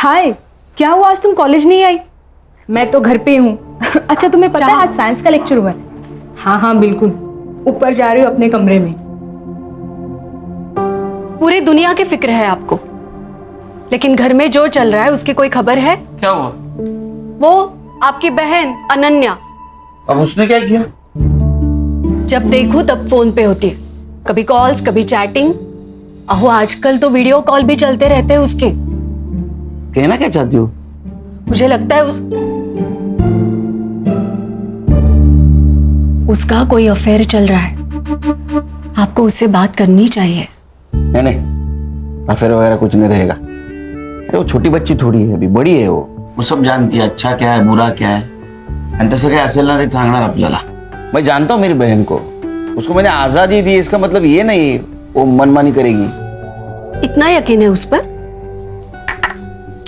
हाय, क्या हुआ आज तुम कॉलेज नहीं आई? मैं तो घर पे हूँ। अच्छा तुम्हें पता है आज साइंस का लेक्चर हुआ है? हाँ हाँ बिल्कुल, ऊपर जा रही हूँ अपने कमरे में। पूरी दुनिया की फिक्र है आपको, लेकिन घर में जो चल रहा है उसकी कोई खबर है? क्या हुआ? वो आपकी बहन अनन्या, अब उसने क्या किया? जब देखो तब फोन पे होती है, कभी कॉल्स कभी चैटिंग। अहो आजकल तो वीडियो कॉल भी चलते रहते हैं उसके। कहना क्या चाहती हो? मुझे लगता है उसका कोई अफेयर चल रहा है। आपको उससे बात करनी चाहिए। नहीं, अफेयर वगैरह कुछ नहीं रहेगा। अरे वो छोटी बच्ची थोडी है, अभी बड़ी है वो सब जानती है अच्छा क्या है बुरा क्या है, आणि तसं काय असेल ना ते सांगणार आपल्याला। मैं जानता हूँ मेरी बहन को, उसको मैंने आजादी दी, इसका मतलब ये नहीं वो मनमानी करेगी। इतना यकीन है उस पर?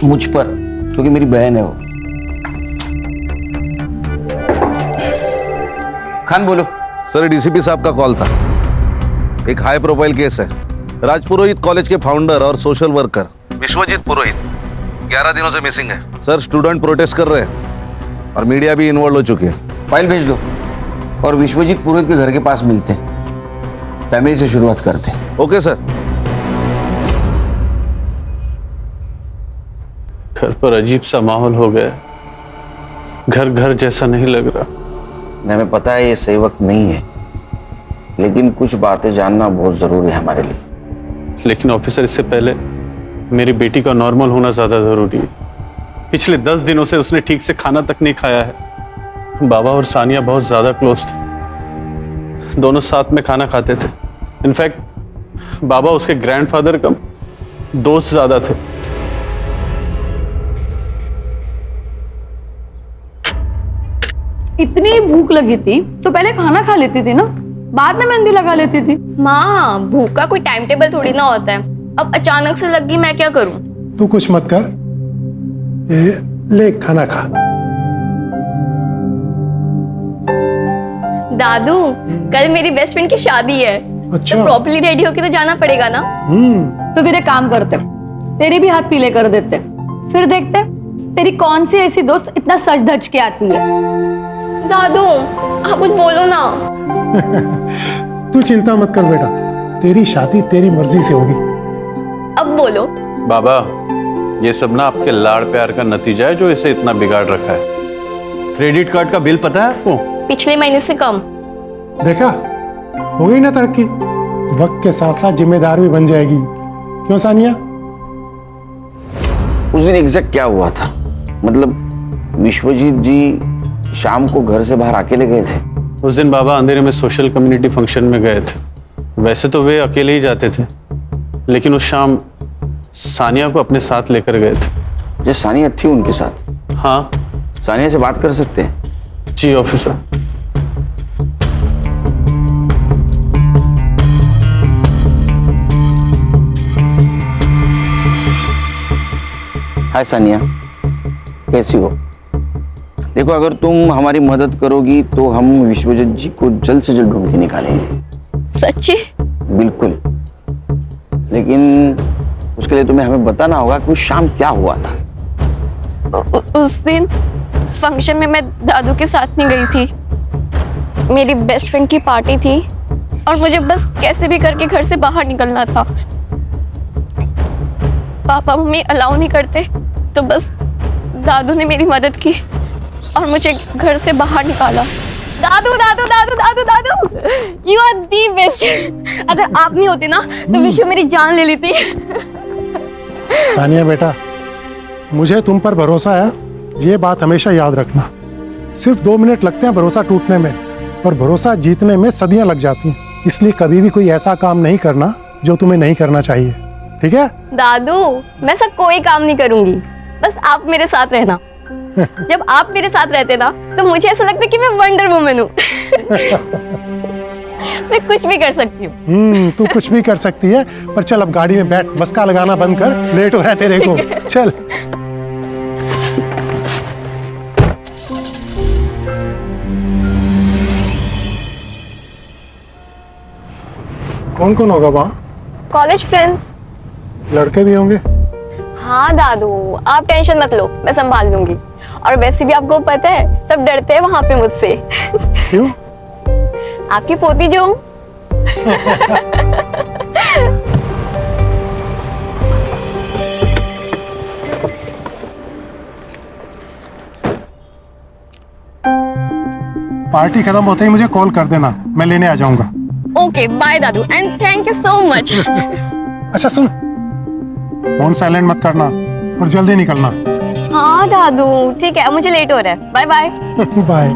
मुझ पर, क्योंकि मेरी बहन है वो। खान बोलो। सर, डीसीपी साहब का कॉल था। एक हाई प्रोफाइल केस है। राजपुरोहित कॉलेज के फाउंडर और सोशल वर्कर विश्वजीत पुरोहित 11 दिनों से मिसिंग है। सर, स्टूडेंट प्रोटेस्ट कर रहे हैं और मीडिया भी इन्वॉल्व हो चुकी है। फाइल भेज दो और विश्वजीत पुरोहित के घर के पास मिलते हैं, फैमिली से शुरुआत करते हैं। Okay sir. घर पर अजीब सा माहौल हो गया, घर घर जैसा नहीं लग रहा। हमें पता है ये सही वक्त नहीं है, लेकिन कुछ बातें जानना बहुत जरूरी है हमारे लिए। लेकिन ऑफिसर, इससे पहले मेरी बेटी का नॉर्मल होना ज्यादा जरूरी है। पिछले 10 दिनों से उसने ठीक से खाना तक नहीं खाया है। बाबा और सानिया बहुत ज्यादा क्लोज थे, दोनों साथ में खाना खाते थे। इनफैक्ट बाबा उसके ग्रैंडफादर का दोस्त ज्यादा थे। इतनी भूख लगी थी तो पहले खाना खा लेती थी ना, बाद में मेहंदी लगा लेती थी। माँ, भूख का कोई टाइम टेबल थोड़ी ना होता है। अब अचानक से लग गई, मैं क्या करूं? तू कुछ मत कर, ले खाना खा। दादू, कल मेरी बेस्ट फ्रेंड की शादी है। अच्छा। तो प्रॉपर्ली रेडी होके तो जाना पड़ेगा ना। तो फिर एक काम करते, तेरी भी हाथ पीले कर देते, फिर देखते तेरी कौन सी ऐसी दोस्त इतना सज धज के आती है। दादू, आप कुछ बोलो ना। तू चिंता मत कर बेटा, तेरी शादी तेरी मर्जी से होगी। अब बोलो। बाबा, ये सब ना आपके लाड़ प्यार का नतीजा है जो इसे इतना बिगाड़ रखा है। क्रेडिट कार्ड का बिल पता है आपको? पिछले महीने से कम। देखा, हो गई ना तरक्की। वक्त के साथ साथ जिम्मेदार भी बन जाएगी। क्यों सानिया? उस दिन एग्जैक्ट क्या हुआ था? मतलब विश्वजीत जी शाम को घर से बाहर अकेले गए थे? उस दिन बाबा अंधेरे में सोशल कम्युनिटी फंक्शन में गए थे। वैसे तो वे अकेले ही जाते थे, लेकिन उस शाम सानिया को अपने साथ लेकर गए थे। जो सानिया थी उनके साथ? हाँ। सानिया से बात कर सकते हैं? जी ऑफिसर। हाय सानिया, कैसी हो? देखो, अगर तुम हमारी मदद करोगी तो हम विश्वजीत जी को जल्द से जल्द ढूंढ के निकालेंगे। सच्ची? बिल्कुल, लेकिन उसके लिए तुम्हें हमें बताना होगा कि उस शाम क्या हुआ था। उस दिन फंक्शन में मैं दादू के साथ नहीं गई थी। मेरी बेस्ट फ्रेंड की पार्टी थी और मुझे बस कैसे भी करके घर से बाहर निकलना था। पापा मम्मी अलाउ नहीं करते, तो बस दादू ने मेरी मदद की और मुझे घर से बाहर निकाला। दादू दादू दादू दादू दादू, यू आर दी बेस्ट। अगर आप नहीं होते ना तो विश्व मेरी जान ले लेती। सानिया बेटा, मुझे तुम पर भरोसा है, ये बात हमेशा याद रखना। सिर्फ 2 मिनट लगते हैं भरोसा टूटने में, और भरोसा जीतने में सदियां लग जाती हैं। इसलिए कभी भी कोई ऐसा काम नहीं करना जो तुम्हें नहीं करना चाहिए, ठीक है? दादू, मैं ऐसा कोई काम नहीं करूंगी, बस आप मेरे साथ रहना। जब आप मेरे साथ रहते ना तो मुझे ऐसा लगता है कि मैं वंडर वुमन हूँ। मैं कुछ भी कर सकती हूँ। तू कुछ भी कर सकती है, पर चल अब गाड़ी में बैठ, बस का लगाना बंद कर, लेट हो रहा है तेरे को। चल। कौन कौन होगा वहाँ? College friends. लड़के भी होंगे? हाँ दादू, आप टेंशन मत लो, मैं संभाल लूंगी। और वैसे भी आपको पता है सब डरते हैं वहां पे मुझसे। क्यों? आपकी पोती जो हूँ। पार्टी खत्म होते ही मुझे कॉल कर देना, मैं लेने आ जाऊंगा। ओके बाय दादू and thank you so much. अच्छा सुन, फोन साइलेंट मत करना और जल्दी निकलना। हाँ दादू ठीक है, मुझे लेट हो रहा है, बाय बाय। बाय।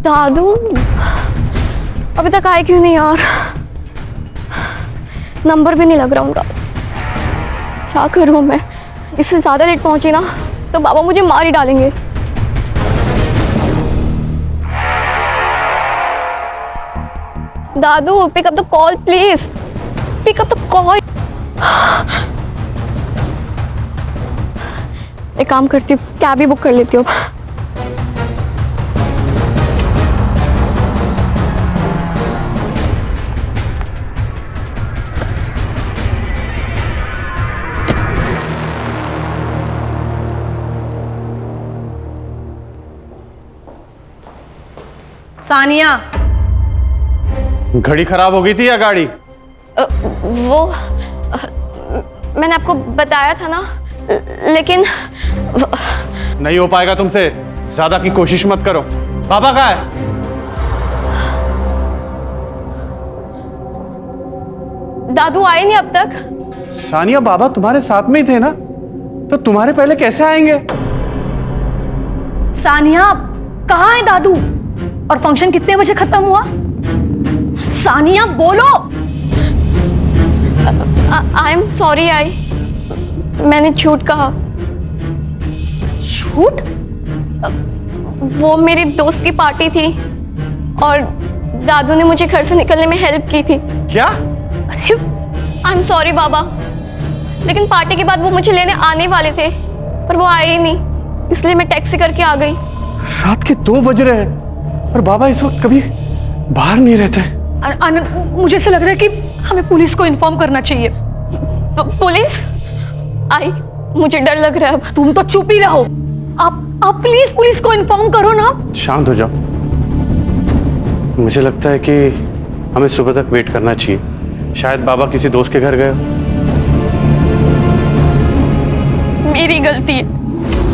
दादू अभी तक आए क्यों नहीं यार? नंबर भी नहीं लग रहा उनका। क्या करूं मैं? इससे ज्यादा लेट पहुंची ना तो बाबा मुझे मार ही डालेंगे। दादू pick up the call please, pick up the call. एक काम करती हूँ, कैब ही बुक कर लेती हूँ। सानिया, घड़ी खराब हो गई थी या गाड़ी? मैंने आपको बताया था ना, लेकिन नहीं हो पाएगा तुमसे, ज्यादा की कोशिश मत करो। पापा कहाँ है? दादू आए नहीं अब तक। सानिया, बाबा तुम्हारे साथ में ही थे ना, तो तुम्हारे पहले कैसे आएंगे? सानिया कहाँ है दादू? और फंक्शन कितने बजे खत्म हुआ? सानिया बोलो। आई एम सॉरी, मैंने झूठ कहा। झूठ? वो मेरी दोस्त की पार्टी थी और दादू ने मुझे घर से निकलने में हेल्प की थी। क्या? आई एम सॉरी बाबा, लेकिन पार्टी के बाद वो मुझे लेने आने वाले थे पर वो आए ही नहीं, इसलिए मैं टैक्सी करके आ गई। रात के 2 बज रहे हैं और बाबा इस वक्त कभी बाहर नहीं रहते। आनंद, मुझे ऐसा लग रहा है कि हमें पुलिस को इन्फॉर्म करना चाहिए। पुलिस? आई, मुझे डर लग रहा है अब। तुम तो चुप ही रहो। आप प्लीज पुलिस को इन्फॉर्म करो ना। शांत हो जाओ। मुझे लगता है कि हमें सुबह तक वेट करना चाहिए, शायद बाबा किसी दोस्त के घर गए। मेरी गलती है,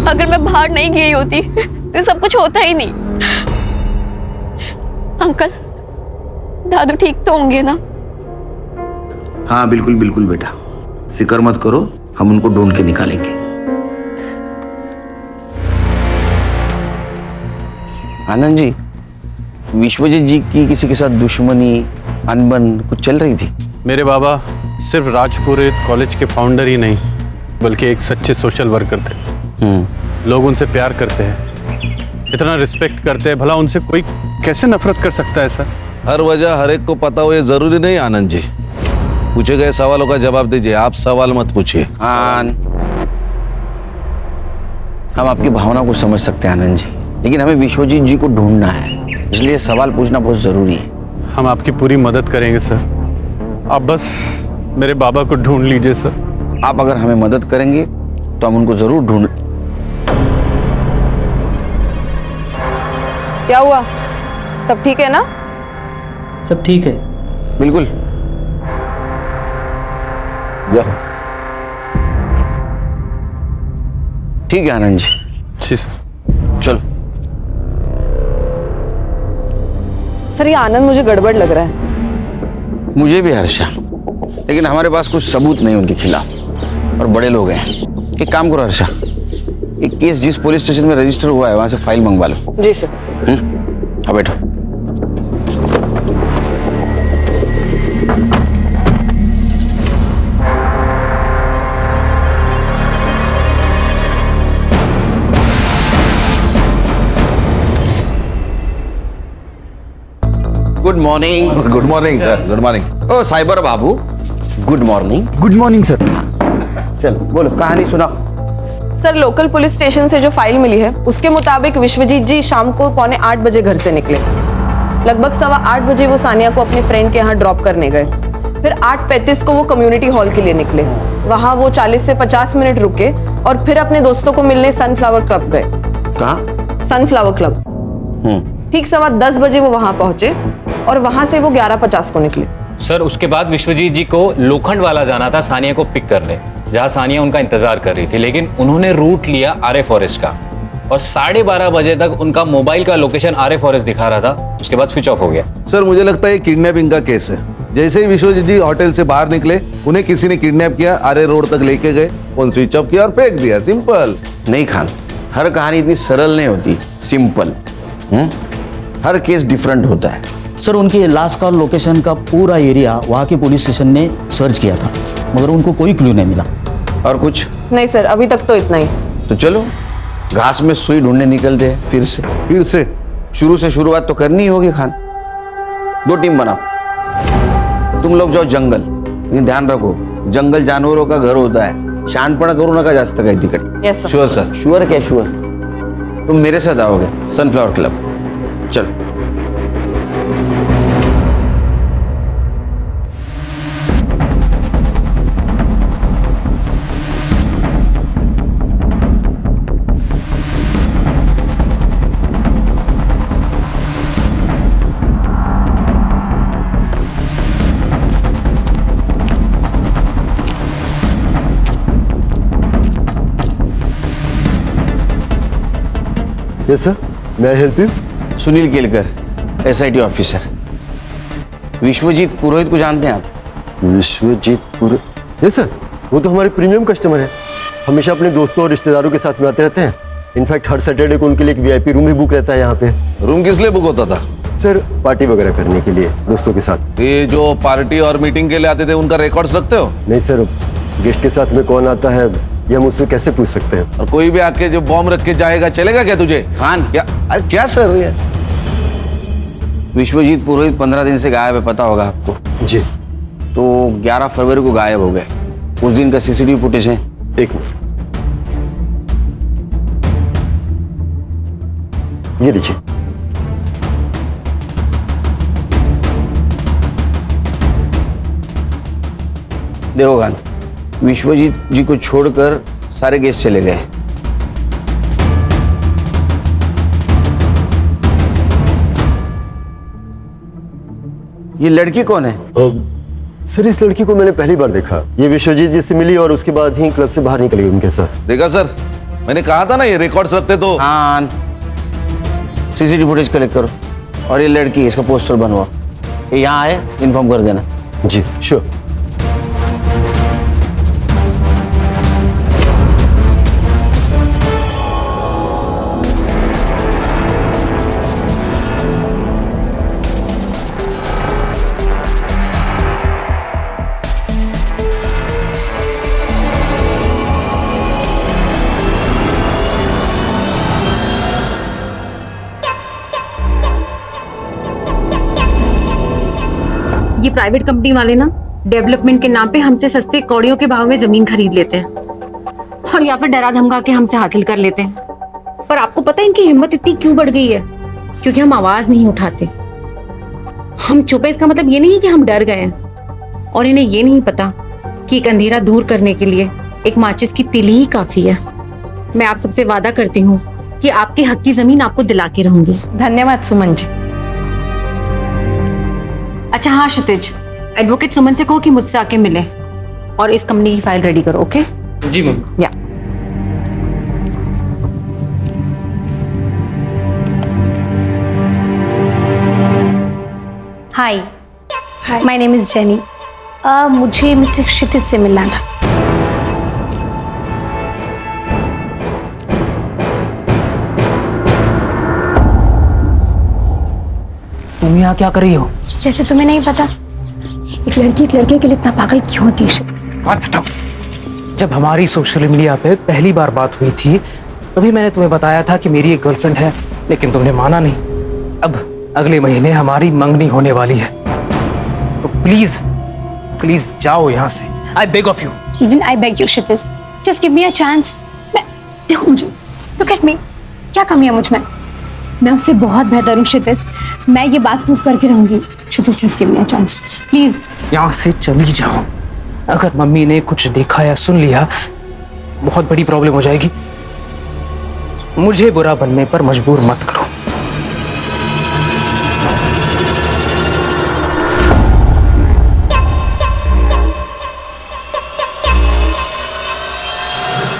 अगर मैं बाहर नहीं गई होती तो सब कुछ होता ही नहीं। अंकल, दादू ठीक तो होंगे ना? हाँ बिल्कुल बिल्कुल बेटा, फिक्र मत करो, हम उनको ढूंढ के निकालेंगे। आनंद जी, विश्वजीत जी की किसी के साथ दुश्मनी, अनबन कुछ चल रही थी? मेरे बाबा सिर्फ राजपुरोहित कॉलेज के फाउंडर ही नहीं, बल्कि एक सच्चे सोशल वर्कर थे। लोग उनसे प्यार करते हैं, इतना रिस्पेक्ट करते हैं, भला उनसे कोई कैसे नफरत कर सकता है सर? हर वजह हर एक को पता हो ये जरूरी नहीं आनंद जी। पूछे गए सवालों का जवाब दीजिए, आप सवाल मत पूछिए। हम आपकी भावना को समझ सकते हैं आनंद जी, लेकिन हमें विश्वजीत जी को ढूंढना है, इसलिए सवाल पूछना बहुत जरूरी है। हम आपकी पूरी मदद करेंगे सर, आप बस मेरे बाबा को ढूंढ लीजिए सर। आप अगर हमें मदद करेंगे तो हम उनको जरूर ढूंढ। क्या हुआ? सब ठीक है ना? सब ठीक है। बिल्कुल। ठीक है आनंद जी। जी सर। चलो। सर ये आनंद मुझे गड़बड़ लग रहा है। मुझे भी हर्षा, लेकिन हमारे पास कुछ सबूत नहीं उनके खिलाफ और बड़े लोग हैं। एक काम करो हर्षा, एक केस जिस पुलिस स्टेशन में रजिस्टर हुआ है वहां से फाइल मंगवा लो। जी सर। अब बैठो। Good morning. Good morning sir, good morning. ओ साइबर बाबू, good morning. Good morning sir. चल बोलो, कहानी सुनाओ। सर, लोकल पुलिस स्टेशन से जो फाइल मिली है उसके मुताबिक विश्वजीत जी शाम को 7:45 बजे घर से निकले। लगभग 8:15 बजे वो सानिया को अपने फ्रेंड के यहाँ ड्रॉप करने गए। फिर 8:35 को वो कम्युनिटी हॉल के लिए निकले। वहाँ वो 40 से 50 मिनट रुके और फिर अपने दोस्तों को मिलने सनफ्लावर क्लब गए। कहाँ? Sunflower club. ठीक 10:15 बजे वो वहाँ पहुंचे और वहाँ से वो 11:50 को निकले। सर, उसके बाद विश्वजीत जी को लोखंड वाला जाना था सानिया को पिक करने, जहां सानिया उनका इंतजार कर रही थी, लेकिन उन्होंने रूट लिया आर्य फॉरेस्ट का और 12:30 बजे तक उनका मोबाइल का लोकेशन आर्य फॉरेस्ट दिखा रहा था। उसके बाद स्विच ऑफ हो गया। सर मुझे लगता है किडनैपिंग का केस है। जैसे ही विश्वजीत जी होटल से बाहर निकले, उन्हें किसी ने किडनैप किया, आर्य रोड तक लेके गए, फोन स्विच ऑफ किया और फेंक दिया। सिंपल। नहीं खान, हर कहानी इतनी सरल नहीं होती, सिंपल। हर केस डिफरेंट होता है। सर, उनकी लास्ट कॉल लोकेशन का पूरा एरिया वहाँ के पुलिस स्टेशन ने सर्च किया था, मगर उनको कोई क्लू नहीं मिला। और कुछ नहीं सर, अभी तक तो इतना ही। तो चलो घास में सुई ढूंढने निकलते हैं फिर से। शुरू से शुरुआत तो करनी होगी खान। 2 टीम बनाओ, तुम लोग जाओ जंगल, लेकिन ध्यान रखो जंगल जानवरों का घर होता है, शहाणपणा करू नका जास्त काही तिकडे। Yes sir. Sure sir. Sure क्या श्योर? तुम मेरे साथ आओगे सनफ्लावर क्लब। चलो। यस सर, मैं help you? Sunil Kelkar, SIT officer. Vishwajeet Purohit को जानते हैं आप? विश्वजीत पुरोहित? यस सर, वो तो हमारे प्रीमियम कस्टमर हैं। हमेशा अपने दोस्तों और रिश्तेदारों के साथ में आते रहते हैं। इनफैक्ट हर सैटरडे को उनके लिए एक VIP रूम भी बुक रहता है यहाँ पे। रूम किस लिए बुक होता था? सर, पार्टी वगैरह करने के लिए दोस्तों के साथ। ये जो पार्टी और मीटिंग के लिए आते थे, उनका रिकॉर्ड्स रखते हो? नहीं सर, गेस्ट के साथ में कौन आता है ये हम उससे कैसे पूछ सकते हैं? और कोई भी आके जो बॉम्ब रख के जाएगा, चलेगा क्या तुझे? खान, क्या? अरे क्या सर ये? विश्वजीत पुरोहित 15 दिन से गायब है, पता होगा आपको। जी। तो 11 फरवरी को गायब हो गए। उस दिन का CCTV फुटेज है। एक मिनट, ये लीजिए। देखो खान, विश्वजीत जी को छोड़कर सारे गेस्ट चले गए। ये लड़की कौन है? सर, इस लड़की को मैंने पहली बार देखा। ये विश्वजीत जी से मिली और उसके बाद ही क्लब से बाहर निकल गई उनके साथ। देखा सर, मैंने कहा था ना ये रिकॉर्ड्स रखते तो। खान, CCTV फुटेज कलेक्ट करो और ये लड़की, इसका पोस्टर बनवाओ। ये यहाँ आए, इन्फॉर्म कर देना। जी श्योर। ये प्राइवेट कंपनी वाले ना डेवलपमेंट के नाम पे हमसे सस्ते कौड़ियों के भाव में जमीन खरीद लेते हैं और या फिर डरा धमका के हमसे हासिल कर लेते हैं। पर आपको पता है इनकी हिम्मत इतनी क्यों बढ़ गई है? क्योंकि हम आवाज नहीं उठाते। हम चुप है इसका मतलब ये नहीं कि हम डर गए हैं, और इन्हें ये नहीं पता कि एक अंधेरा दूर करने के लिए एक माचिस की तिली ही काफी है। मैं आप सबसे वादा करती हूँ कि आपके हक की जमीन आपको दिला के रहूंगी। धन्यवाद सुमन जी। अच्छा हाँ क्षितिज, एडवोकेट सुमन से कहो कि मुझसे आके मिले और इस कंपनी की फाइल रेडी करो। ओके जी मैम। या हाय, माय नेम इज जेनी। मुझे मिस्टर क्षितिज से मिलना था। तुम यहाँ क्या कर रही हो? जैसे तुम्हें नहीं पता, एक लड़की एक लड़के के लिए इतना पागल क्यों होती है? बात हटाओ। जब हमारी सोशल मीडिया पे पहली बार बात हुई थी तभी मैंने तुम्हें बताया था कि मेरी एक गर्लफ्रेंड है, लेकिन तुमने माना नहीं। अब अगले महीने हमारी मंगनी होने वाली है, तो प्लीज प्लीज जाओ यहाँ से। I beg of you. Even I beg you, Kshitij. Just give me a chance. देखो मुझे, look at me. क्या कमी है मुझ में? मैं उससे बहुत बेहतर हूँ क्षितिज। मैं ये बात प्रूव करके रहूंगी। क्षितिज, just give me a chance, please. यहाँ से चली जाओ। अगर मम्मी ने कुछ देखा या सुन लिया, बहुत बड़ी प्रॉब्लम हो जाएगी। मुझे बुरा बनने पर मजबूर मत करो।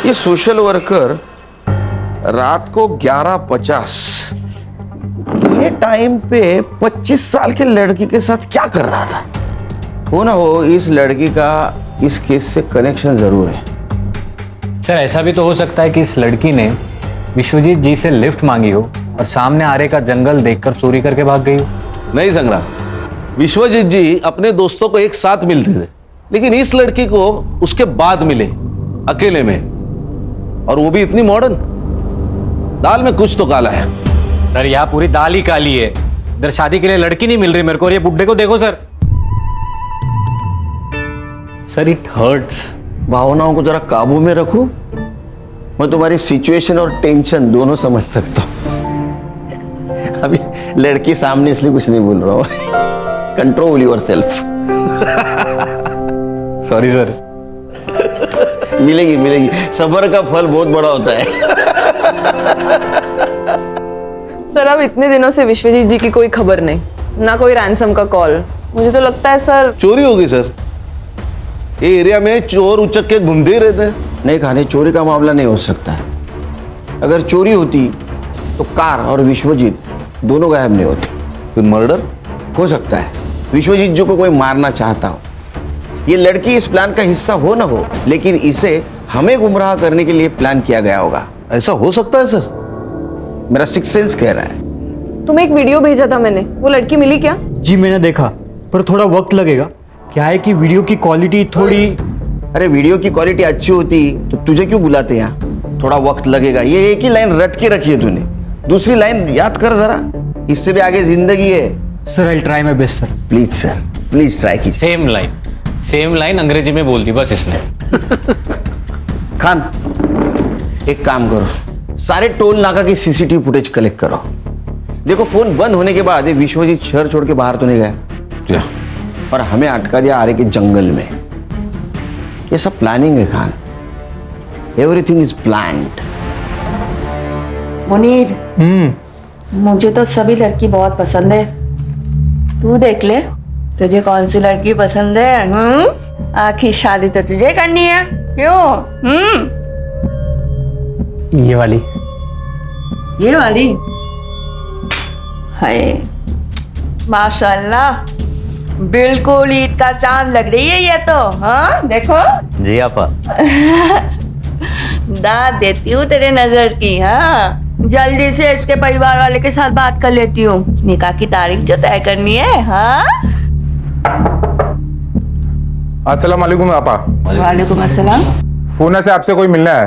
ये सोशल वर्कर रात को 11:50 ये टाइम पे 25 साल के लड़की के साथ क्या कर रहा था? हो ना हो, इस लड़की का इस केस से कनेक्शन जरूर है। सर ऐसा भी तो हो सकता है कि इस लड़की ने विश्वजीत जी से लिफ्ट मांगी हो और सामने आरे का जंगल देखकर चोरी करके भाग गई हो। नहीं संग्राम, विश्वजीत जी अपने दोस्तों को एक साथ मिलते थे, लेकिन इस लड़की को उसके बाद मिले अकेले में, और वो भी इतनी मॉडर्न। दाल में कुछ तो काला है। सर यहाँ पूरी दाल ही काली है। इधर शादी के लिए लड़की नहीं मिल रही मेरे को, और ये बुड्ढे को देखो सर। Sir it hurts. भावनाओं को जरा काबू में रखो। मैं तुम्हारी सिचुएशन और टेंशन दोनों समझ सकता हूं। अभी लड़की सामने इसलिए कुछ नहीं बोल रहा हूं। Control your self. Sorry sir. मिलेगी मिलेगी, सब्र का फल बहुत बड़ा होता है। सर अब इतने दिनों से विश्वजीत जी की कोई खबर नहीं, ना कोई रैंसम का कॉल। मुझे तो लगता है सर चोरी होगी। सर ये एरिया में चोर उचक के घूमते ही रहते हैं। नहीं खाने, चोरी का मामला नहीं हो सकता है। अगर चोरी होती तो कार और विश्वजीत दोनों गायब नहीं होते। फिर मर्डर हो सकता है। विश्वजीत जी को कोई मारना चाहता हो। ये लड़की इस प्लान का हिस्सा हो ना हो, लेकिन इसे हमें गुमराह करने के लिए प्लान किया गया होगा। ऐसा हो सकता है सर? मेरा सिक्स सेंस कह रहा है। तुम्हें एक वीडियो भेजा था मैंने, वो लड़की मिली क्या? जी मैंने देखा, पर थोड़ा वक्त लगेगा। क्या है कि वीडियो की क्वालिटी थोड़ी। अरे वीडियो की क्वालिटी अच्छी होती तो तुझे क्यों बुलाते यहाँ? थोड़ा वक्त लगेगा। ये एक ही लाइन रट के रखी है तूने, दूसरी लाइन याद कर जरा। इससे भी आगे जिंदगी है। Sir I try my best sir. Please sir, please try कीजिए। सेम लाइन अंग्रेजी में बोल दी बस इसने। खान एक काम करो, सारे टोल नाका की सीसीटीवी फुटेज कलेक्ट करो। देखो फोन बंद होने के बाद ये विश्वजीत शहर छोड़ के बाहर तो नहीं गया, और हमें अटका दिया आरे के जंगल में। ये सब प्लानिंग है Khan. Everything is planned. Munir, मुझे तो सभी लड़की बहुत पसंद है। तू देख ले तुझे कौन सी लड़की पसंद है। आखिर शादी तो तुझे करनी है, क्यों? ये वाली। ये वाली? हाय माशाल्लाह, बिल्कुल ईद का चांद लग रही है ये तो। हाँ देखो। जी आपा। दाद देती हूँ तेरे नजर की। हाँ जल्दी से इसके परिवार वाले के साथ बात कर लेती हूँ, निकाह की तारीख जो तय करनी है। हाँ अस्सलाम वालेकुम आपा। वालेकुम अस्सलाम। पूना से आपसे कोई मिलना है।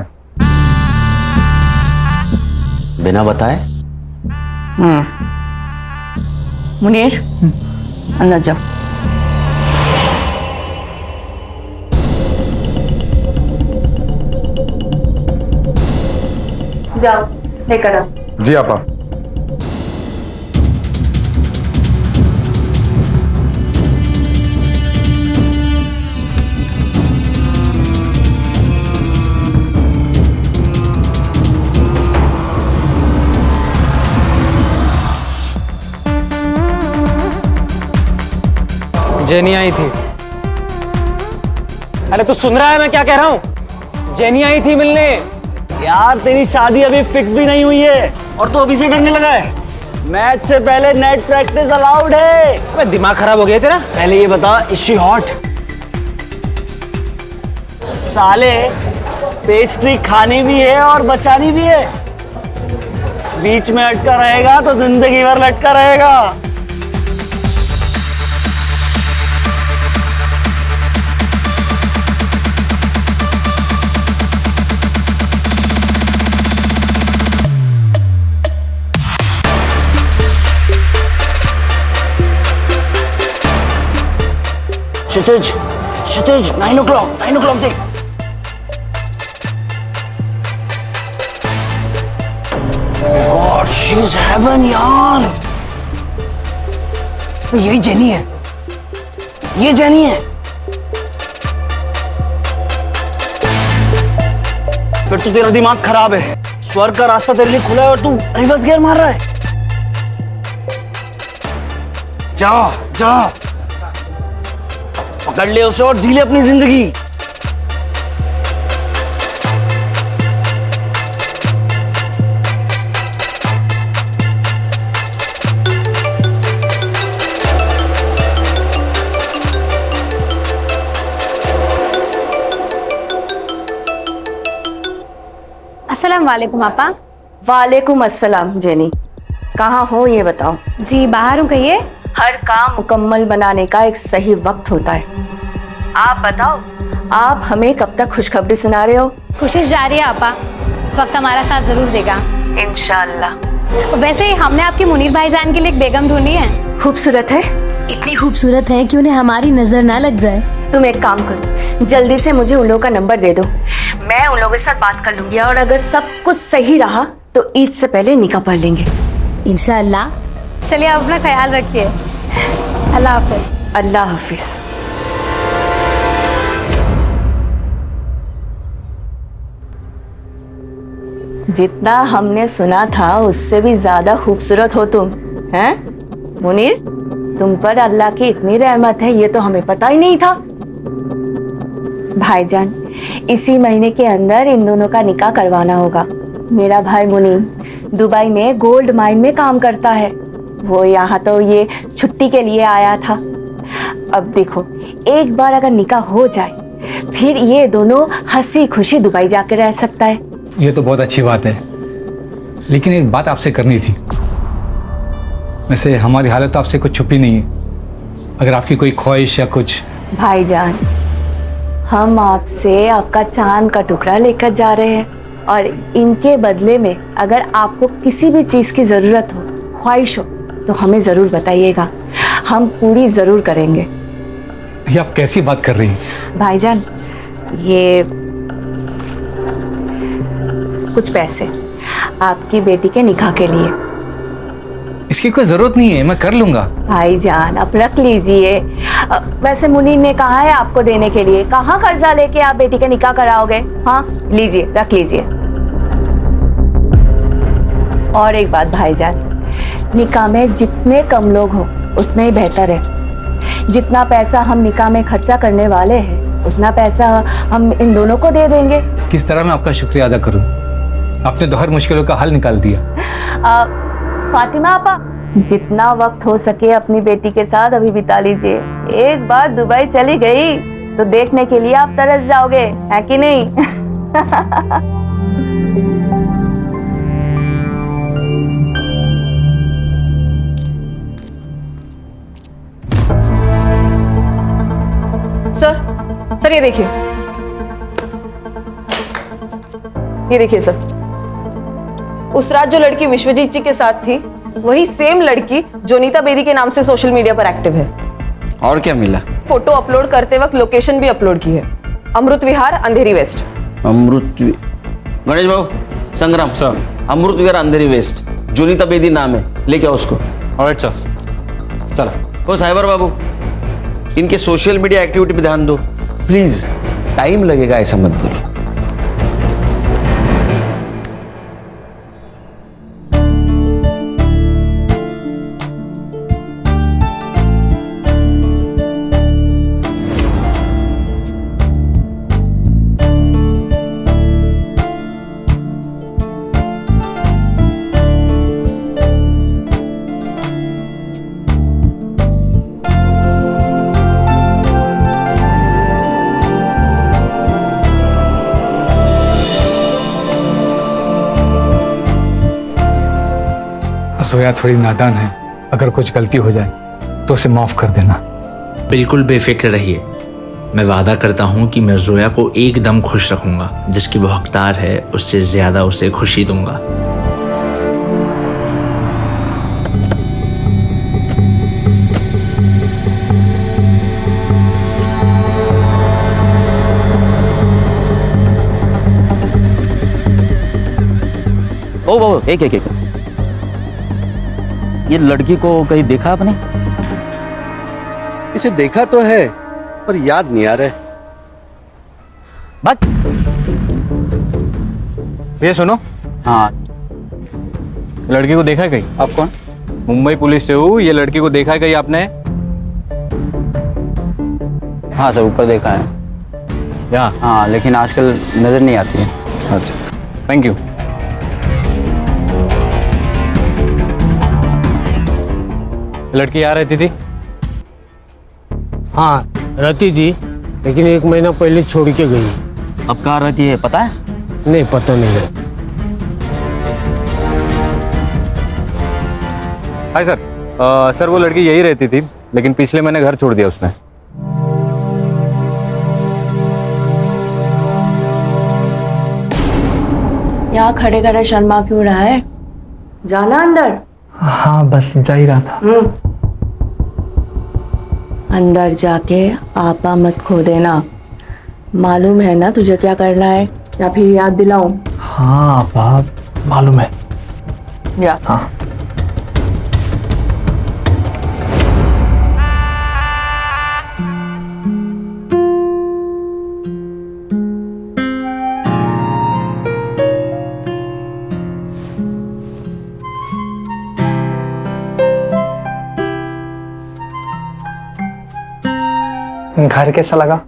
बिना बताए? मुनीर अंदर जाओ। जाओ लेकर आओ। जी आपा। जेनी आई थी। अरे तू सुन रहा है मैं क्या कह रहा हूँ? जेनी आई थी मिलने। यार तेरी शादी अभी फिक्स भी नहीं हुई है और तू अभी से डरने लगा है। मैच से पहले नेट प्रैक्टिस अलाउड है। अबे दिमाग खराब हो गया तेरा? पहले ये बता, इज शी हॉट? साले पेस्ट्री खानी भी है और बचानी भी है। बीच में अटका रहेगा तो जिंदगी भर लटका रहेगा। क्षितिज क्षितिज 9 o'clock देख। गॉड शी इज हेवन यार। यही जेनी है, ये जेनी है। फिर तो तेरा दिमाग खराब है। स्वर्ग का रास्ता तेरे लिए खुला है और तू रिवर्स गियर मार रहा है। जा जा पकड़ ले उसे और जी ले अपनी जिंदगी। अस्सलाम वालेकुम आपा। वालेकुम अस्सलाम जेनी, कहाँ हो ये बताओ। जी बाहर हूँ, कहिए। हर काम मुकम्मल बनाने का एक सही वक्त होता है। आप बताओ, आप हमें कब तक खुशखबरी सुना रहे हो? कोशिश जारी है आपा, वक्त हमारा साथ जरूर देगा इंशाल्लाह। वैसे हमने आपके मुनीर भाईजान के लिए एक बेगम ढूंढी है। खूबसूरत है? इतनी खूबसूरत है कि उन्हें हमारी नजर ना लग जाए। तुम एक काम करो, जल्दी से मुझे उन लोगों का नंबर दे दो, मैं उन लोगों के साथ बात कर लूंगी और अगर सब कुछ सही रहा तो ईद से पहले निकाह पढ़ लेंगे इंशाअल्लाह। चलिए आप अपना ख्याल रखिए। अल्लाह हाफिज। अल्लाह हाफिज। जितना हमने सुना था उससे भी ज्यादा खूबसूरत हो तुम, हैं मुनीर? तुम पर अल्लाह की इतनी रहमत है ये तो हमें पता ही नहीं था। भाईजान, इसी महीने के अंदर इन दोनों का निकाह करवाना होगा। मेरा भाई मुनीर दुबई में गोल्ड माइन में काम करता है। वो यहाँ तो ये छुट्टी के लिए आया था। अब देखो, एक बार अगर निकाह हो जाए फिर ये दोनों हंसी खुशी दुबई जाके रह सकता है। ये तो बहुत अच्छी बात है, लेकिन एक बात आपसे करनी थी। वैसे हमारी हालत तो आपसे कुछ छुपी नहीं है, अगर आपकी कोई ख्वाहिश या कुछ। भाईजान, हम आपसे आपका चांद का टुकड़ा लेकर जा रहे हैं और इनके बदले में अगर आपको किसी भी चीज़ की ज़रूरत हो, ख्वाहिश हो, तो हमें ज़रूर बताइएगा, हम पूरी ज़रूर करेंगे। ये आप कैसी बात कर रही हैं? भाईजान, ये कुछ पैसे आपकी बेटी के निकाह के लिए। इसकी कोई ज़रूरत नहीं है, मैं कर लूँगा। भाईजान आप रख लीजिए। वैसे मुनीर ने कहा है आपको देने के लिए, कहाँ कर्जा लेके आप बेटी का निकाह कराओगे? हाँ लीजिए, रख लीजिए। और एक बात भाईजान, निकाह में जितने कम लोग हो उतना ही बेहतर है। जितना पैसा हम निकाह में खर्चा करने वाले हैं उतना पैसा हम इन दोनों को दे देंगे। किस तरह मैं आपका शुक्रिया अदा करूं? आपने तो हर मुश्किलों का हल निकाल दिया। फातिमा आपा, जितना वक्त हो सके अपनी बेटी के साथ अभी बिता लीजिए। एक बार दुबई चली गई तो देखने के लिए आप तरस जाओगे, है कि नहीं? सर ये देखिए, सर, उस रात जो लड़की विश्वजीत जी के साथ थी वही सेम लड़की जोनीता बेदी के नाम से सोशल मीडिया पर एक्टिव है। और क्या मिला? फोटो अपलोड करते वक्त लोकेशन भी अपलोड की है, अमृत विहार अंधेरी वेस्ट। गणेश बाबू, संग्राम सर, अमृत विहार अंधेरी वेस्ट, जोनीता बेदी नाम है, लेके आओ उसको। Alright sir. चलो ओ साइबर बाबू, इनके सोशल मीडिया एक्टिविटी पे ध्यान दो प्लीज, टाइम लगेगा ऐसा मत बोलो। जोया थोड़ी नादान है, अगर कुछ गलती हो जाए तो उसे माफ कर देना। बिल्कुल बेफिक्र रहिए, मैं वादा करता हूँ कि मैं जोया को एकदम खुश रखूंगा। जिसकी वो हकदार है उससे ज्यादा उसे खुशी दूंगा। ओ एक एक एक, ये लड़की को कहीं देखा आपने? इसे देखा तो है पर याद नहीं आ रहा है। बात भैया सुनो। हाँ, लड़की को देखा है कहीं? आप कौन? मुंबई पुलिस से हूँ। ये लड़की को देखा है कहीं आपने? हाँ सर, ऊपर देखा है। यहाँ? हाँ, लेकिन आजकल नजर नहीं आती है। अच्छा, थैंक यू। लड़की यहाँ रहती थी? हाँ रहती थी, लेकिन 1 महीना पहले छोड़ के गई। अब कहाँ रहती है पता है? नहीं पता नहीं है। Hi sir. सर वो लड़की यही रहती थी, लेकिन पिछले महीने घर छोड़ दिया उसने। यहाँ खड़े खड़े शर्मा क्यों रहा है? जाना अंदर। हाँ बस जा ही रहा था। अंदर जाके आपा मत खो देना। मालूम है ना तुझे क्या करना है, या फिर याद दिलाऊं? हाँ बाप मालूम है। या हाँ। घर कैसा लगा?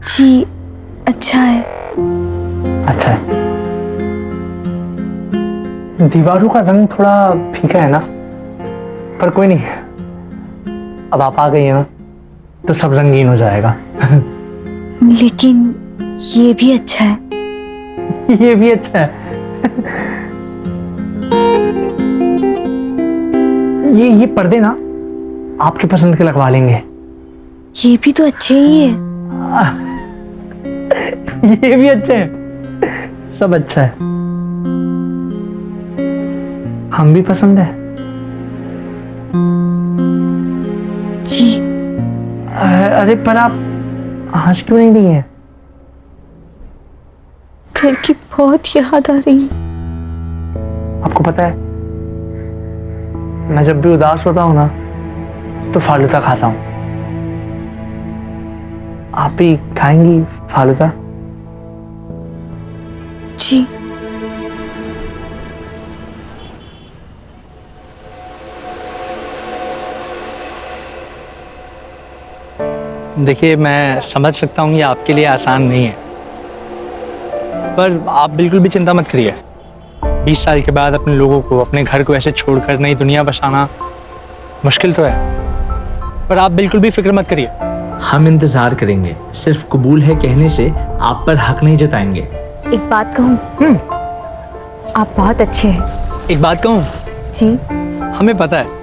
जी अच्छा है। अच्छा है। दीवारों का रंग थोड़ा फीका है ना, पर कोई नहीं, अब आप आ गई है ना तो सब रंगीन हो जाएगा। लेकिन ये भी अच्छा है। ये भी अच्छा है। ये पर्दे ना आपकी पसंद के लगवा लेंगे। ये भी तो अच्छे ही है। ये भी अच्छे हैं, सब अच्छा है। हम भी पसंद है जी। अरे पर आप हंस क्यों नहीं रही हैं? घर की बहुत याद आ रही है। आपको पता है, मैं जब भी उदास होता हूं ना तो फालूदा खाता हूं। आप भी खाएंगी फालूदा? जी। देखिए मैं समझ सकता हूँ ये आपके लिए आसान नहीं है, पर आप बिल्कुल भी चिंता मत करिए। 20 साल के बाद अपने लोगों को, अपने घर को ऐसे छोड़कर नई दुनिया बसाना मुश्किल तो है, पर आप बिल्कुल भी फिक्र मत करिए। हम इंतजार करेंगे, सिर्फ कबूल है कहने से आप पर हक नहीं जताएंगे। एक बात कहूँ, आप बहुत अच्छे हैं। एक बात कहूँ? जी। हमें पता है।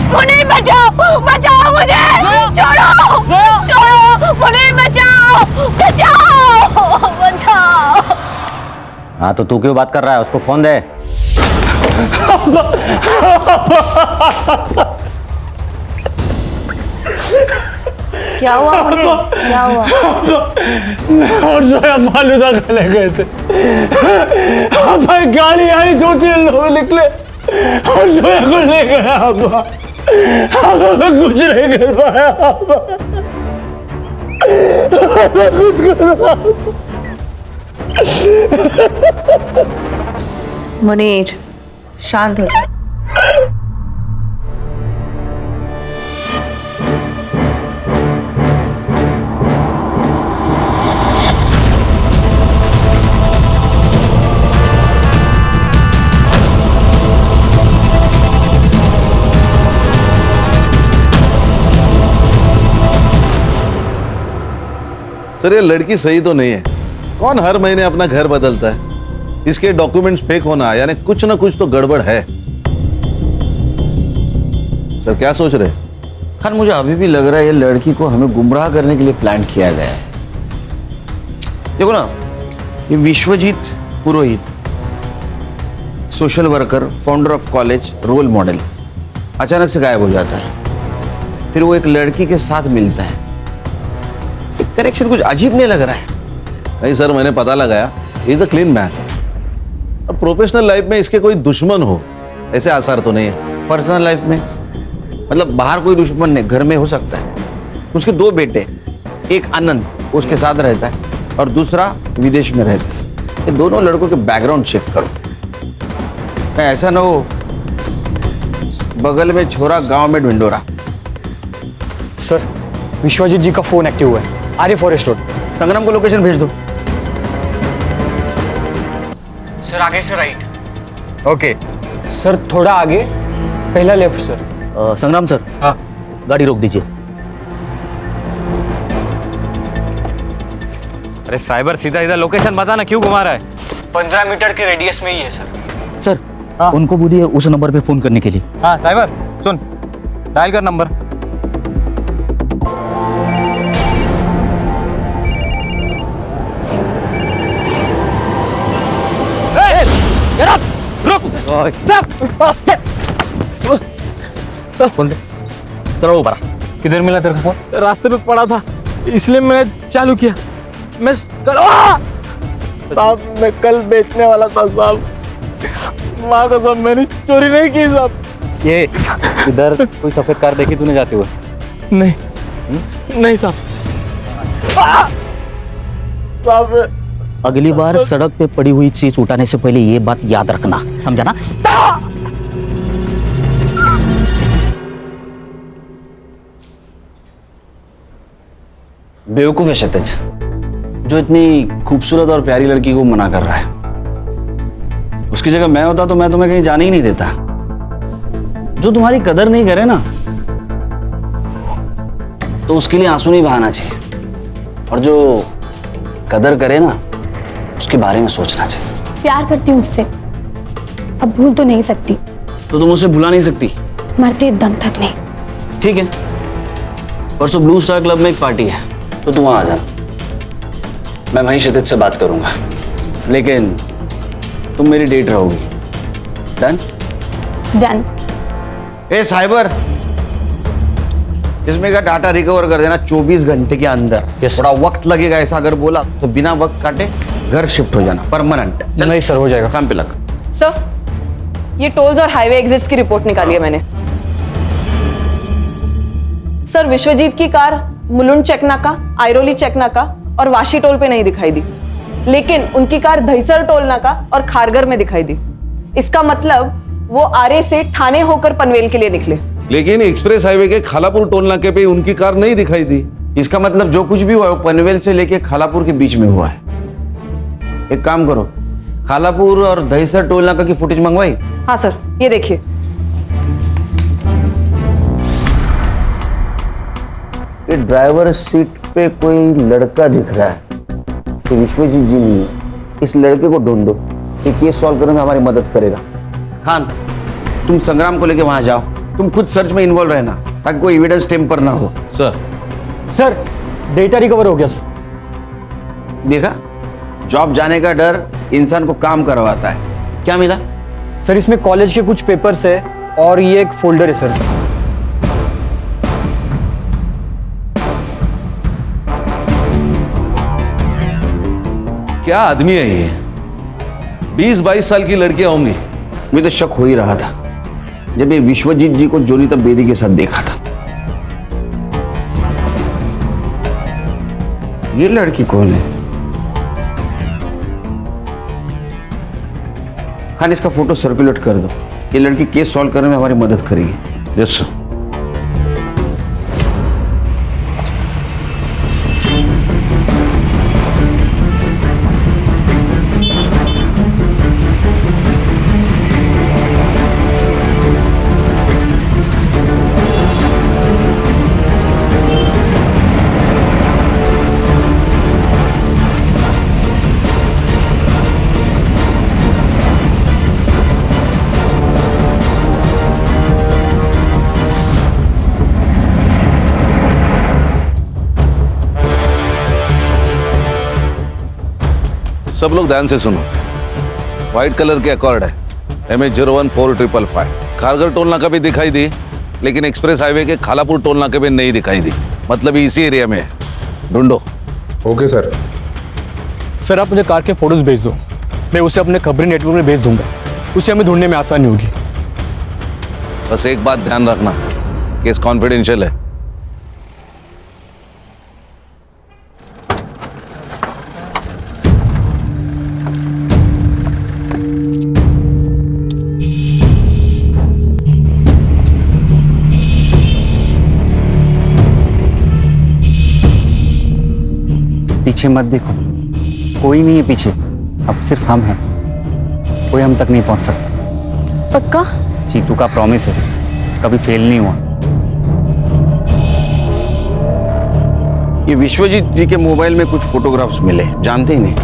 मुनीर बचाओ, बचाओ मुझे, छोड़ो, छोड़ो, मुनीर बचाओ, बचाओ, बचाओ। हाँ तो तू क्यों बात कर रहा है? उसको फोन दे। क्या हुआ मुनीर? क्या हुआ? और जोया फालूदा खाने गए थे। अब्बा गाड़ी आई, 2-3 लोग निकले और जोया को ले गया। अब्बा मैं कुछ नहीं कर पाया। अब्बा कुछ कर। मुनीर शांत हो जा। सर ये लड़की सही तो नहीं है। कौन हर महीने अपना घर बदलता है? इसके डॉक्यूमेंट्स फेक होना यानी कुछ ना कुछ तो गड़बड़ है। सर क्या सोच रहे? खान मुझे अभी भी लग रहा है ये लड़की को हमें गुमराह करने के लिए प्लान किया गया है। देखो ना, ये Vishwajeet Purohit social worker, founder of college, role model, अचानक से गायब हो जाता है। फिर वो एक लड़की के साथ मिलता है। कनेक्शन कुछ अजीब नहीं लग रहा है? नहीं सर, मैंने पता लगाया, इज अ क्लीन मैन। और प्रोफेशनल लाइफ में इसके कोई दुश्मन हो ऐसे आसार तो नहीं है। पर्सनल लाइफ में मतलब बाहर कोई दुश्मन नहीं, घर में हो सकता है। उसके 2 बेटे, एक आनंद उसके साथ रहता है और दूसरा विदेश में रहता है। ये दोनों लड़कों के बैकग्राउंड चेक करो, ऐसा ना हो बगल में छोरा गांव में ढिंडोरा। सर, विश्वजीत जी का फोन एक्टिव हुआ है, आर्य फॉरेस्ट रोड। संग्राम को लोकेशन भेज दो। सर आगे से राइट। ओके सर, थोड़ा आगे, पहला लेफ्ट सर। संग्राम सर, हाँ गाड़ी रोक दीजिए। अरे साइबर, सीधा सीधा लोकेशन बता ना, क्यों घुमा रहा है? 15 मीटर के रेडियस में ही है सर। सर उनको बोलिए उस नंबर पे फोन करने के लिए। हाँ साइबर सुन, डायल कर नंबर। सर वो बड़ा किधर मिला तेरे को फोन? रास्ते पे पड़ा था, इसलिए मैंने चालू किया। मैं कल साहब, मैं कल बेचने वाला था साहब। माँ कसम, मैंने चोरी नहीं की साहब। ये इधर कोई सफेद कार देखी तूने जाते हुए? नहीं साहब। साहब अगली बार सड़क पे पड़ी हुई चीज उठाने से पहले ये बात याद रखना, समझा ना? बेवकूफ है क्षितिज, जो इतनी खूबसूरत और प्यारी लड़की को मना कर रहा है। उसकी जगह मैं होता तो मैं तुम्हें कहीं जाने ही नहीं देता। जो तुम्हारी कदर नहीं करे ना, तो उसके लिए आंसू नहीं बहाना चाहिए, और जो कदर करे ना, उसके बारे में सोचना चाहिए। प्यार करती हूँ उससे, अब भूल तो नहीं सकती। तो तुम उसे भुला नहीं सकती? मरते दम तक नहीं। ठीक है, परसों ब्लू स्टार क्लब में एक पार्टी है, तो तुम वहां आ जाना। मैं वहीं क्षितिज से बात करूंगा, लेकिन तुम मेरी डेट रहोगी। डन? डन। ए साइबर, इसमें का डाटा रिकवर कर देना 24 घंटे के अंदर। थोड़ा वक्त लगेगा, ऐसा अगर बोला तो बिना वक्त काटे घर शिफ्ट हो जाना, परमानेंट। नहीं सर, हो जाएगा। काम पे लग। सर, ये टोल्स और हाईवे एग्जिट्स की रिपोर्ट निकाली है मैंने। सर, विश्वजीत की कार मुलुंड चेक नाका, आइरोली चेक नाका और वाशी टोल पे नहीं दिखाई दी, लेकिन उनकी कार दहीसर टोल नाका और खारगर में दिखाई दी। इसका मतलब वो आरे से ठाणे होकर पनवेल के लिए निकले। लेकिन एक्सप्रेस हाईवे के खालापुर टोल नाके पे उनकी कार नहीं दिखाई दी। इसका मतलब जो कुछ भी हुआ है वो पनवेल से लेके खालापुर के बीच में हुआ है। एक काम करो, खालापुर और दहीसर टोल नाका की फुटेज मंगवाई? हाँ सर, ये देखिए। ये ड्राइवर सीट पे कोई लड़का दिख रहा है, तो विश्वजीत जी नहीं है। इस लड़के को ढूंढो, ये केस सॉल्व करने में हमारी मदद करेगा। खान, तुम संग्राम को लेके वहां जाओ, तुम खुद सर्च में इन्वॉल्व रहना, ताकि कोई एविडेंस टेम्पर ना हो। सर डेटा रिकवर हो गया सर। देखा, जॉब जाने का डर इंसान को काम करवाता है। क्या मिला? सर इसमें कॉलेज के कुछ पेपर्स है और ये एक फोल्डर है सर। क्या आदमी है ये? 20-22 साल की लड़कियां होंगी। मुझे तो शक हो ही रहा था जब ये विश्वजीत जी को जोनीता बेदी के साथ देखा था। ये लड़की कौन है? खान, इसका फोटो सर्कुलेट कर दो। ये लड़की केस सॉल्व करने में हमारी मदद करेगी। Yes sir. सब लोग ध्यान से सुनो। व्हाइट कलर के अकॉर्ड है, MH014555। खारघर टोल नाका भी दिखाई दी, लेकिन एक्सप्रेस हाईवे के खालापुर टोल नाके पे नहीं दिखाई दी। मतलब इसी एरिया में है। ढूंढो। Okay sir. सर आप मुझे कार के फोटोज भेज दो, मैं उसे अपने खबरी नेटवर्क में भेज दूंगा, उसे हमें ढूंढने में आसानी होगी। बस एक बात ध्यान रखना, केस कॉन्फिडेंशियल है। पीछे मत देखो, कोई नहीं है पीछे, अब सिर्फ हम हैं। कोई हम तक नहीं पहुंच सकता। पक्का? जीतू का प्रॉमिस है, कभी फेल नहीं हुआ। ये विश्वजीत जी के मोबाइल में कुछ फोटोग्राफ्स मिले, जानते ही नहीं।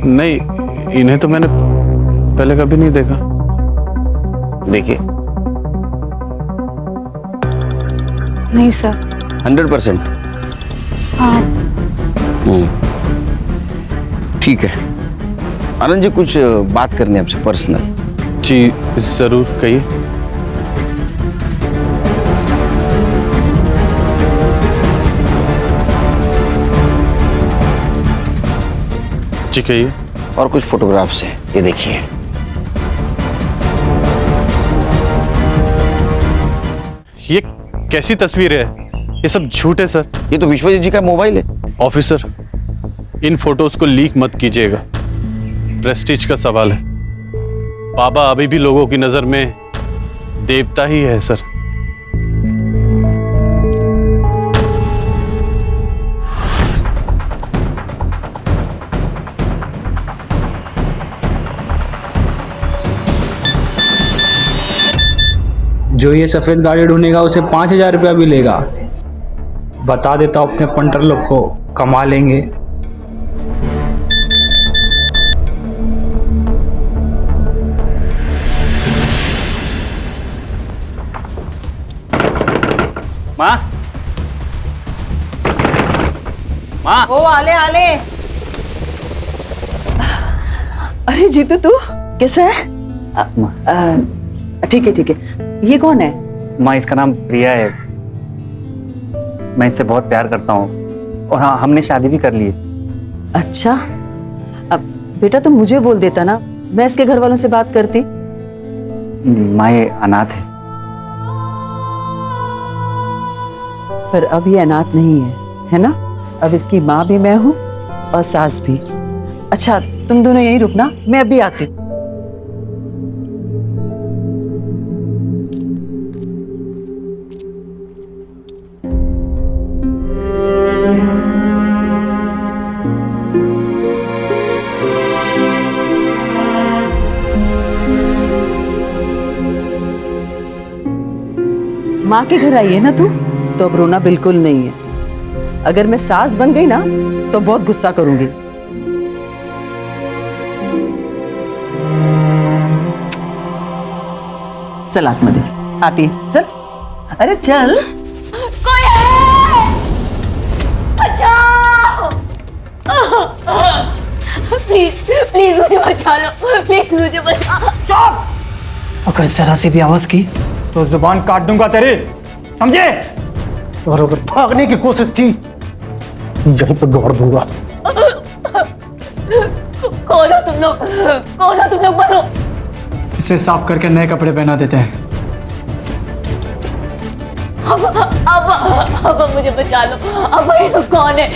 नहीं, इन्हें तो मैंने पहले कभी नहीं देखा। देखिए। नहीं सर। 100%? हाँ। ठीक है आनंद जी, कुछ बात करनी है आपसे पर्सनल। जी जरूर, कहिए। जी कहिए। और कुछ फोटोग्राफ्स हैं, ये देखिए। ये कैसी तस्वीर है? ये सब झूठ है सर। ये तो विश्वजीत जी का मोबाइल है। ऑफिसर, इन फोटोज को लीक मत कीजिएगा, प्रेस्टीज का सवाल है। बाबा अभी भी लोगों की नजर में देवता ही है सर। जो ये सफेद गाड़ी ढूंढेगा उसे 5,000 रुपया भी लेगा। बता देता हूं अपने पंटर लोग को, कमा लेंगे। माँ, माँ। ओ आले आले। अरे जीतू, तू कैसा है? ठीक है ठीक है। ये कौन है? माँ, इसका नाम प्रिया है। मैं इससे बहुत प्यार करता हूँ और हाँ, हमने शादी भी कर ली है। अच्छा, अब बेटा तुम मुझे बोल देता ना, मैं इसके घर वालों से बात करती। माँ, ये अनाथ है। पर अब ये अनाथ नहीं है ना? अब इसकी माँ भी मैं हूँ और सास भी। अच्छा, तुम दोनों यहीं रुकना, मैं अभी आती हूँ। माँ के घर आई है ना तू, तो अब रोना बिल्कुल नहीं है। अगर मैं सास बन गई ना तो बहुत गुस्सा करूंगी। चल आत्मा दे, आती है, चल। अरे चल। कोई है? बचाओ! प्लीज प्लीज मुझे बचा लो, प्लीज मुझे बचाओ। चुप! अगर जरा सी भी आवाज की तो जुबान काट दूंगा तेरी, समझे? और अगर भागने की कोशिश की यहीं पर गाड़ दूंगा। कौन हो तुम लोग? कौन हो तुम लोग? बोलो। इसे साफ करके नए कपड़े पहना देते हैं। अब मुझे बचा लो। अब ये लोग कौन है?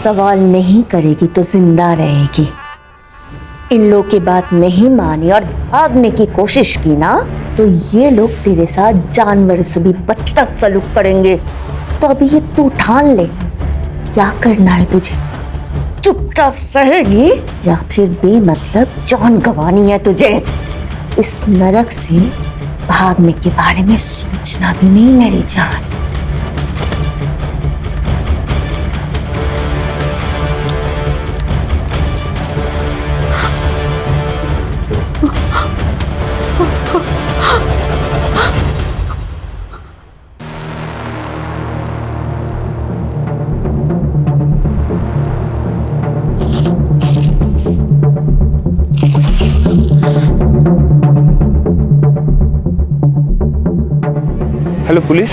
सवाल नहीं करेगी तो जिंदा रहेगी। इन लोग की बात नहीं मानी और भागने की कोशिश की ना, तो ये लोग तेरे साथ जानवर से भी बदतर सलूक करेंगे। तो अभी ये तू ठान ले, क्या करना है तुझे? चुपचाप सहेगी या फिर बेमतलब जान गंवानी है तुझे? इस नरक से भागने के बारे में सोचना भी नहीं मेरी जान। Hello police.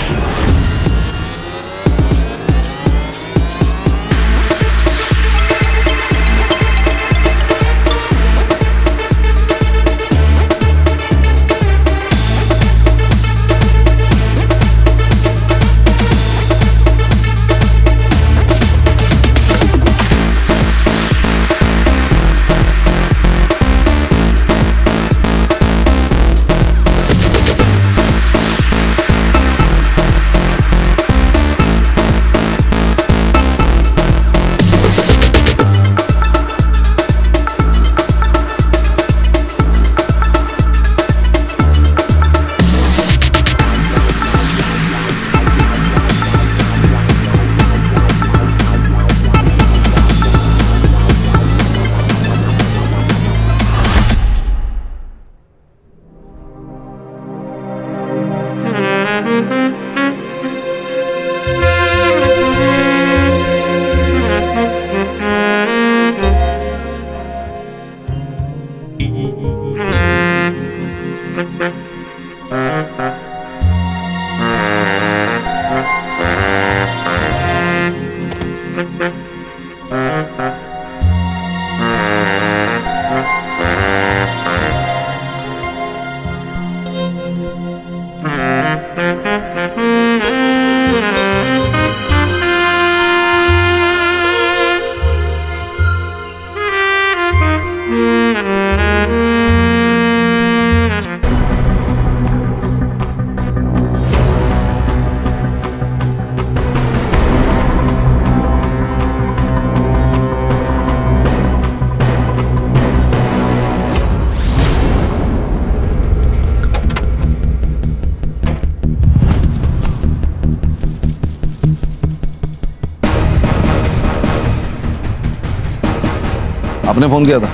आपने फोन किया था?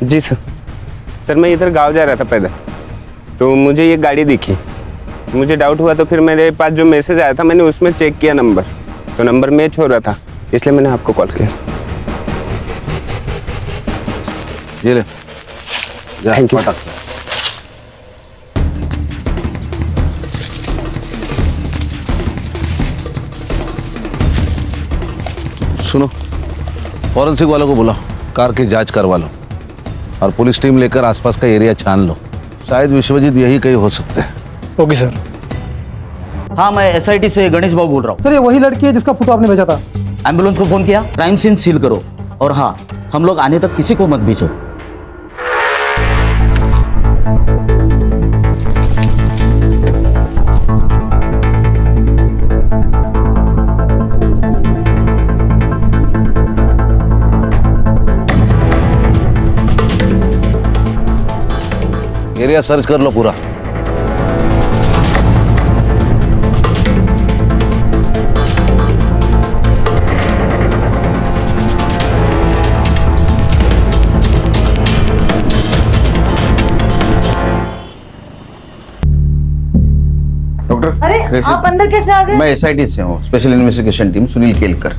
जी सर। सर मैं इधर गांव जा रहा था पैदल, तो मुझे ये गाड़ी दिखी, मुझे डाउट हुआ, तो फिर मेरे पास जो मैसेज आया था मैंने उसमें चेक किया नंबर, तो नंबर मैच हो रहा था, इसलिए मैंने आपको कॉल किया। ये ले। Thank you. सुनो, फॉरेंसिक वालों को बुलाओ, कार की जांच करवा लो और पुलिस टीम लेकर आसपास का एरिया छान लो। शायद विश्वजीत यही कहीं हो सकते हैं। Okay sir. हाँ, मैं एसआईटी से गणेश बाबू बोल रहा हूँ। सर ये वही लड़की है जिसका फोटो आपने भेजा था। एम्बुलेंस को फोन किया, क्राइम सीन सील करो, और हाँ, हम लोग आने तक किसी को मत भेजो। एरिया सर्च कर लो पूरा। डॉक्टर, अरे आप अंदर कैसे आ गए? मैं एसआईटी से हूँ, special investigation team, Sunil Kelkar.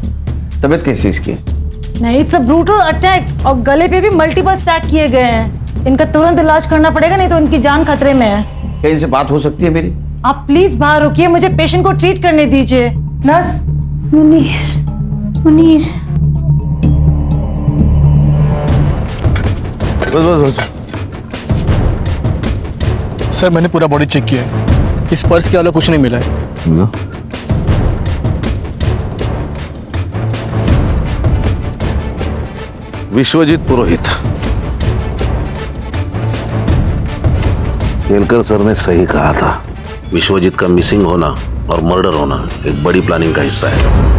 तबीयत कैसी है इसकी? नहीं, इट्स अ ब्रूटल अटैक और गले पे भी मल्टीपल स्टैक किए गए हैं। इनका तुरंत इलाज करना पड़ेगा, नहीं तो इनकी जान खतरे में है। क्या इनसे बात हो सकती है मेरी? आप प्लीज बाहर रुकिए, मुझे पेशेंट को ट्रीट करने दीजिए। नर्स। मुनीर। बस। सर मैंने पूरा बॉडी चेक किया है, इस पर्स के अलावा कुछ नहीं मिला है। विश्वजीत पुरोहित। केलकर सर ने सही कहा था, विश्वजीत का मिसिंग होना और मर्डर होना एक बड़ी प्लानिंग का हिस्सा है।